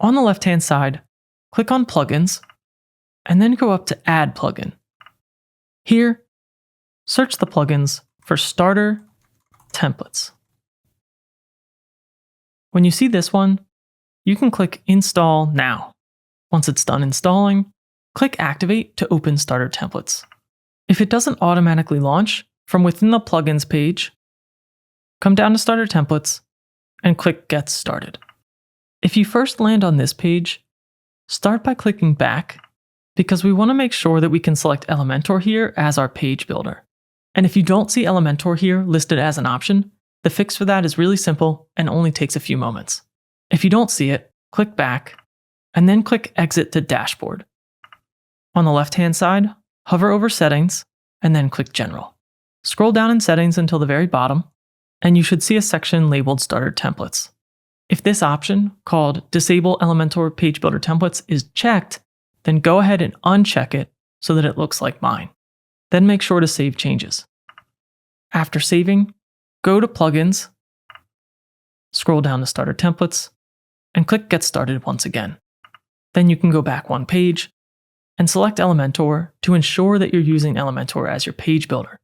On the left-hand side, click on Plugins, and then go up to Add Plugin. Here, search the plugins for Starter Templates. When you see this one, you can click Install Now. Once it's done installing, click Activate to open Starter Templates. If it doesn't automatically launch, from within the Plugins page, come down to Starter Templates and click Get Started. If you first land on this page, start by clicking back because we want to make sure that we can select Elementor here as our page builder. And if you don't see Elementor here listed as an option, the fix for that is really simple and only takes a few moments. If you don't see it, click back and then click Exit to Dashboard. On the left-hand side, hover over Settings and then click General. Scroll down in Settings until the very bottom, and you should see a section labeled Starter Templates. If this option, called Disable Elementor Page Builder Templates, is checked, then go ahead and uncheck it so that it looks like mine. Then make sure to save changes. After saving, go to Plugins, scroll down to Starter Templates, and click Get Started once again. Then you can go back one page and select Elementor to ensure that you're using Elementor as your page builder.